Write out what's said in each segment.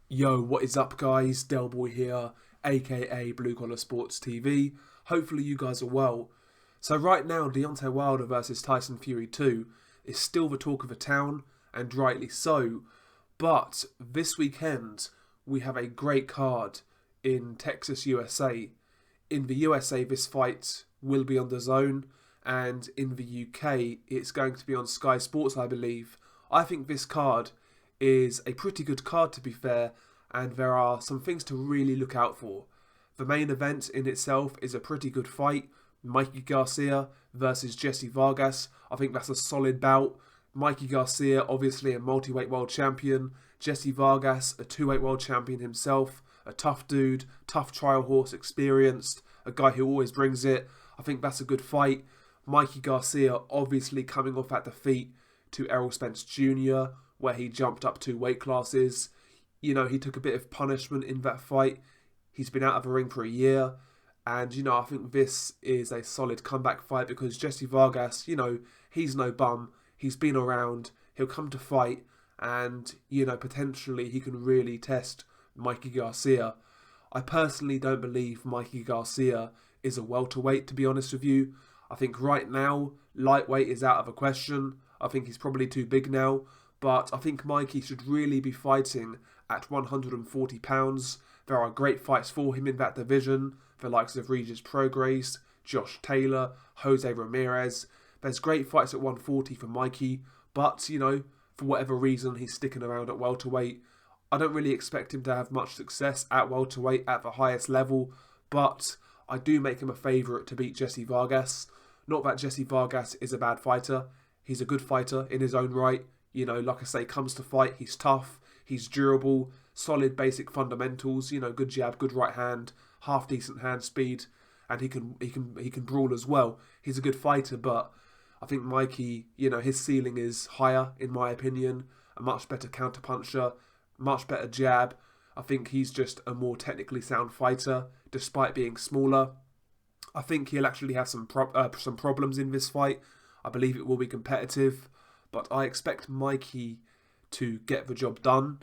Yo, what is up guys? Del Boy here, aka Blue Collar Sports TV. Hopefully you guys are well. So right now, Deontay Wilder versus Tyson Fury 2 is still the talk of the town, and rightly so. But this weekend, we have a great card in Texas, USA. In the USA, this fight will be on DAZN, and in the UK, it's going to be on Sky Sports, I believe. I think this card is a pretty good card, to be fair, and there are some things to really look out for. The main event in itself is a pretty good fight. Mikey Garcia versus Jessie Vargas. I think that's a solid bout. Mikey Garcia, obviously a multi-weight world champion. Jessie Vargas, a two-weight world champion himself. A tough dude, tough trial horse, experienced. A guy who always brings it. I think that's a good fight. Mikey Garcia obviously coming off at defeat to Errol Spence Jr., where he jumped up 2 weight classes. You know, he took a bit of punishment in that fight. He's been out of the ring for a year. And, you know, I think this is a solid comeback fight because Jessie Vargas, you know, he's no bum. He's been around. He'll come to fight. And, you know, potentially he can really test Mikey Garcia. I personally don't believe Mikey Garcia is a welterweight, to be honest with you. I think right now, lightweight is out of the question. I think he's probably too big now. But I think Mikey should really be fighting at 140 pounds. There are great fights for him in that division. The likes of Regis Prograis, Josh Taylor, Jose Ramirez. There's great fights at 140 for Mikey. But, you know, for whatever reason, he's sticking around at welterweight. I don't really expect him to have much success at welterweight at the highest level. But I do make him a favourite to beat Jessie Vargas. Not that Jessie Vargas is a bad fighter. He's a good fighter in his own right. You know, like I say, comes to fight, he's tough, he's durable, solid basic fundamentals, you know, good jab, good right hand, half decent hand speed, and he can brawl as well. He's a good fighter, but I think Mikey, you know, his ceiling is higher in my opinion, a much better counterpuncher, much better jab. I think he's just a more technically sound fighter despite being smaller. I think he'll actually have some problems in this fight. I believe it will be competitive. But I expect Mikey to get the job done.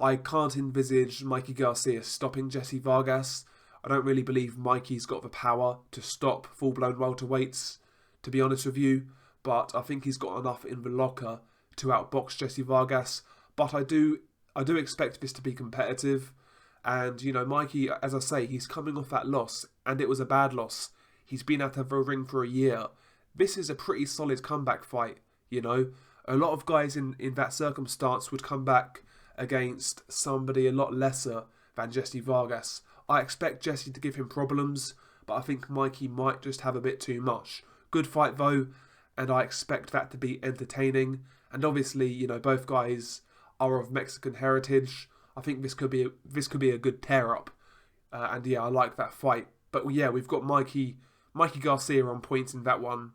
I can't envisage Mikey Garcia stopping Jessie Vargas. I don't really believe Mikey's got the power to stop full-blown welterweights, to be honest with you. But I think he's got enough in the locker to outbox Jessie Vargas. But I do expect this to be competitive. And, you know, Mikey, as I say, he's coming off that loss. And it was a bad loss. He's been out of the ring for a year. This is a pretty solid comeback fight. You know, a lot of guys in that circumstance would come back against somebody a lot lesser than Jessie Vargas. I expect Jessie to give him problems, but I think Mikey might just have a bit too much. Good fight though, and I expect that to be entertaining. And obviously, you know, both guys are of Mexican heritage. I think this could be a good tear up, and yeah, I like that fight. But yeah, we've got Mikey Garcia on points in that one.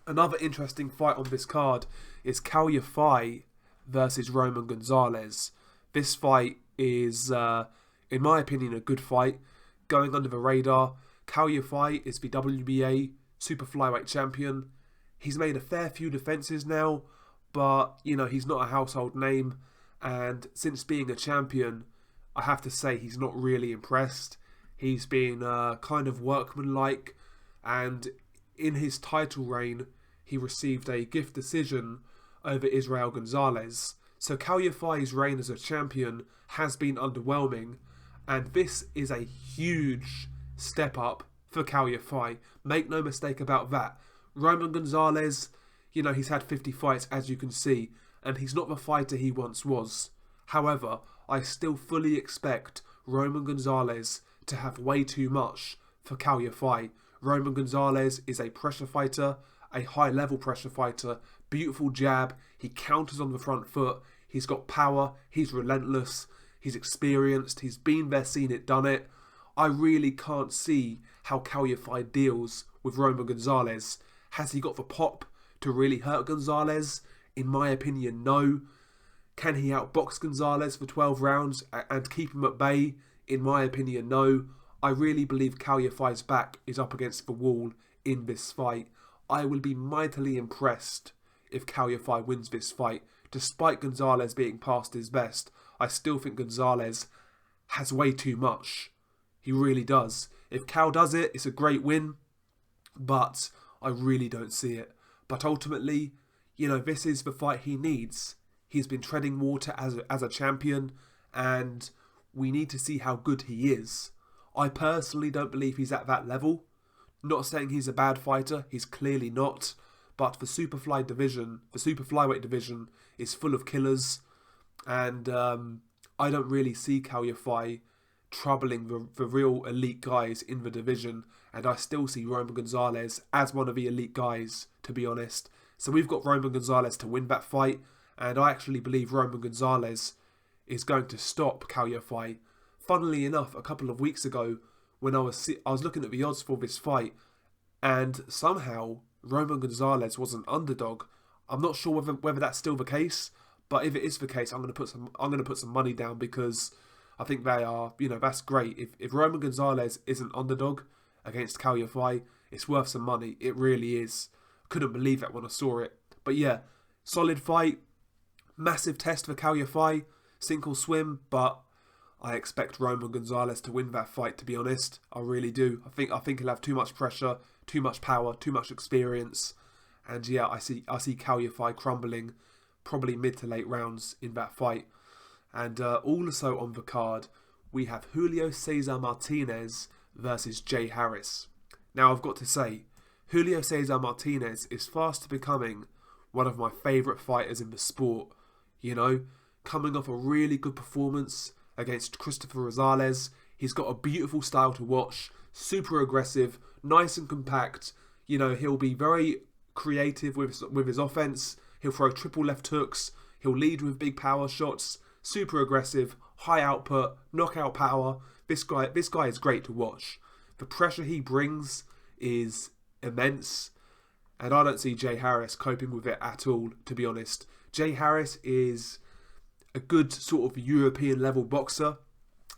Another interesting fight on this card is Calya Fai versus Roman Gonzalez. This fight is, in my opinion, a good fight. Going under the radar, Calya Fai is the WBA Super Flyweight Champion. He's made a fair few defences now, but, you know, he's not a household name. And since being a champion, I have to say he's not really impressed. He's been kind of workmanlike, and in his title reign, he received a gift decision over Israel Gonzalez. So Calya Fai's reign as a champion has been underwhelming, and this is a huge step up for Calya Fai. Make no mistake about that. Roman Gonzalez, you know, he's had 50 fights, as you can see, and he's not the fighter he once was. However, I still fully expect Roman Gonzalez to have way too much for Calya Fai. Roman Gonzalez is a pressure fighter, a high-level pressure fighter, beautiful jab, he counters on the front foot, he's got power, he's relentless, he's experienced, he's been there, seen it, done it. I really can't see how Calya Fai deals with Roman Gonzalez. Has he got the pop to really hurt Gonzalez? In my opinion, no. Can he outbox Gonzalez for 12 rounds and keep him at bay? In my opinion, no. I really believe Calya Fai's back is up against the wall in this fight. I will be mightily impressed if Calya Fai wins this fight. Despite Gonzalez being past his best, I still think Gonzalez has way too much. He really does. If Cal does it, it's a great win, but I really don't see it. But ultimately, this is the fight he needs. He's been treading water as a champion, and we need to see how good he is. I personally don't believe he's at that level. Not saying he's a bad fighter, he's clearly not. But the super flyweight division is full of killers, and I don't really see Cal Yafai troubling the real elite guys in the division, and I still see Roman Gonzalez as one of the elite guys, to be honest. So we've got Roman Gonzalez to win that fight, and I actually believe Roman Gonzalez is going to stop Cal Yafai. Funnily enough, a couple of weeks ago, when I was looking at the odds for this fight, and somehow Roman Gonzalez was an underdog. I'm not sure whether that's still the case, but if it is the case, I'm going to put some money down, because I think they are, that's great. If Roman Gonzalez is an underdog against Cal Yafai, it's worth some money. It really is. Couldn't believe that when I saw it. But yeah, solid fight, massive test for Cal Yafai, sink or swim, but I expect Roman Gonzalez to win that fight, to be honest. I really do. I think he'll have too much pressure, too much power, too much experience. And yeah, I see Cal Yafai crumbling probably mid to late rounds in that fight. And also on the card, we have Julio Cesar Martinez versus Jay Harris. Now, I've got to say, Julio Cesar Martinez is fast becoming one of my favourite fighters in the sport. Coming off a really good performance against Christopher Rosales. He's got a beautiful style to watch, super aggressive, nice and compact. He'll be very creative with his offense. He'll throw triple left hooks. He'll lead with big power shots. Super aggressive, high output, knockout power. This guy is great to watch. The pressure he brings is immense, and I don't see Jay Harris coping with it at all, to be honest. Jay Harris is a good sort of European level boxer.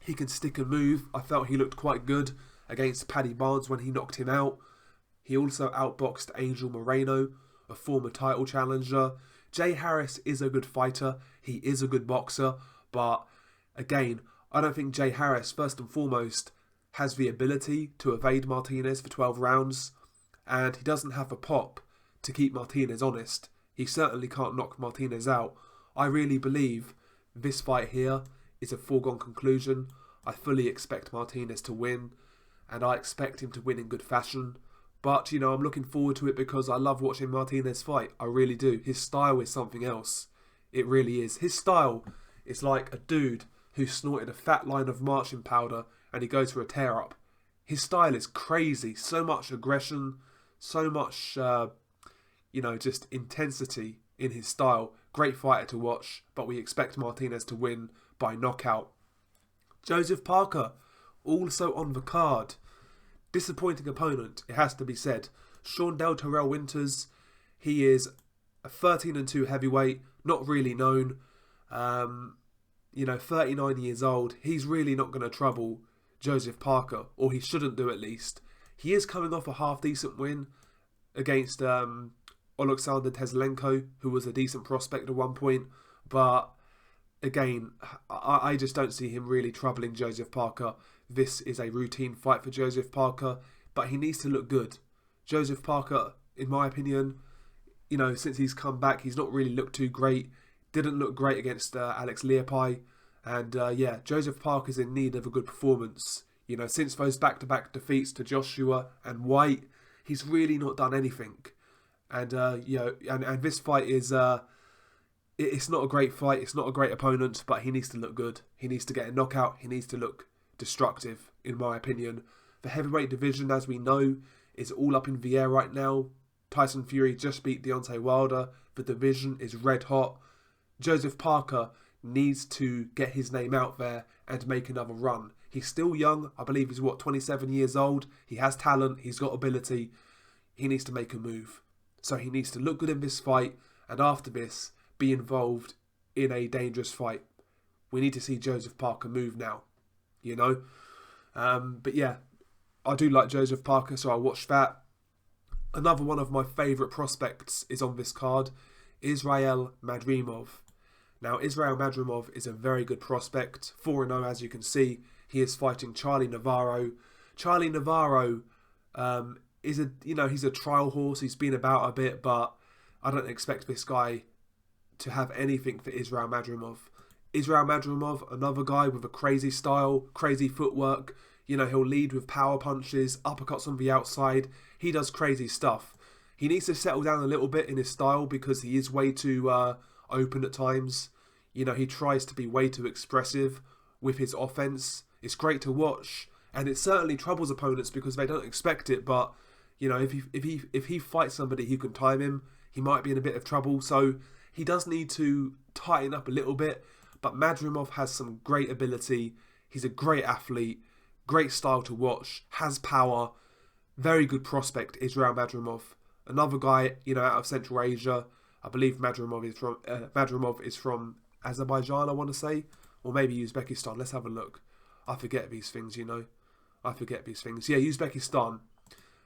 He can stick and move. I felt he looked quite good against Paddy Barnes when he knocked him out. He also outboxed Angel Moreno, a former title challenger. Jay Harris is a good fighter. He is a good boxer. But again, I don't think Jay Harris, first and foremost, has the ability to evade Martinez for 12 rounds. And he doesn't have a pop to keep Martinez honest. He certainly can't knock Martinez out. I really believe this fight here is a foregone conclusion. I fully expect Martinez to win, and I expect him to win in good fashion. But, I'm looking forward to it because I love watching Martinez fight. I really do. His style is something else. It really is. His style is like a dude who snorted a fat line of marching powder and he goes for a tear-up. His style is crazy. So much aggression, so much, just intensity in his style. Great fighter to watch, but we expect Martinez to win by knockout. Joseph Parker, also on the card. Disappointing opponent, it has to be said. Sean Del Terrell Winters, he is a 13-2 heavyweight, not really known. 39 years old. He's really not going to trouble Joseph Parker, or he shouldn't do at least. He is coming off a half-decent win against Alexander Teslenko, who was a decent prospect at one point. But again, I just don't see him really troubling Joseph Parker. This is a routine fight for Joseph Parker, but he needs to look good. Joseph Parker, in my opinion, since he's come back, he's not really looked too great. Didn't look great against Alex Leopai. And Joseph Parker's in need of a good performance. Since those back-to-back defeats to Joshua and White, he's really not done anything. And and this fight is it's not a great fight. It's not a great opponent, but he needs to look good. He needs to get a knockout. He needs to look destructive, in my opinion. The heavyweight division, as we know, is all up in the air right now. Tyson Fury just beat Deontay Wilder. The division is red hot. Joseph Parker needs to get his name out there and make another run. He's still young. I believe he's 27 years old. He has talent. He's got ability. He needs to make a move. So he needs to look good in this fight, and after this, be involved in a dangerous fight. We need to see Joseph Parker move now. But yeah, I do like Joseph Parker, so I'll watch that. Another one of my favourite prospects is on this card, Israel Madrimov. Now, Israel Madrimov is a very good prospect, 4-0 as you can see. He is fighting Charlie Navarro. Charlie Navarro is he's a trial horse. He's been about a bit, but I don't expect this guy to have anything for Israel Madrimov. Israel Madrimov, another guy with a crazy style, crazy footwork. He'll lead with power punches, uppercuts on the outside. He does crazy stuff. He needs to settle down a little bit in his style because he is way too open at times. He tries to be way too expressive with his offense. It's great to watch, and it certainly troubles opponents because they don't expect it. But if he fights somebody who can time him, he might be in a bit of trouble. So he does need to tighten up a little bit. But Madrimov has some great ability. He's a great athlete, great style to watch, has power, very good prospect. Israel Madrimov, another guy out of Central Asia. I believe Madrimov is from Azerbaijan, I want to say, or maybe Uzbekistan. Let's have a look. I forget these things, I forget these things. Yeah, Uzbekistan.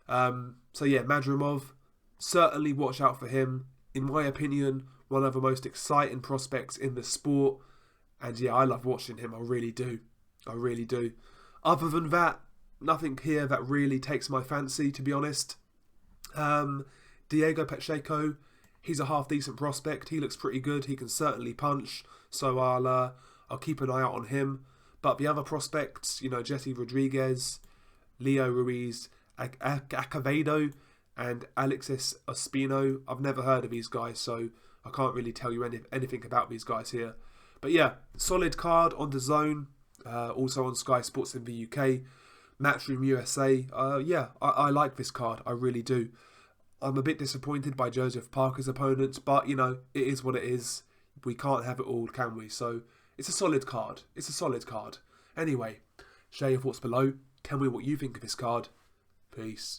So yeah, Madrimov, certainly watch out for him. In my opinion, one of the most exciting prospects in the sport. And yeah, I love watching him. I really do. I really do. Other than that, nothing here that really takes my fancy, to be honest. Diego Pacheco, he's a half-decent prospect. He looks pretty good. He can certainly punch. So I'll keep an eye out on him. But the other prospects, Jessie Rodriguez, Leo Ruiz, Acevedo, and Alexis Ospino, I've never heard of these guys, so I can't really tell you anything about these guys here. But yeah, solid card on DAZN, also on Sky Sports in the UK, Matchroom USA. I like this card, I really do. I'm a bit disappointed by Joseph Parker's opponents, but it is what it is. We can't have it all, can we? So it's a solid card. It's a solid card. Anyway, share your thoughts below. Tell me what you think of this card. Peace.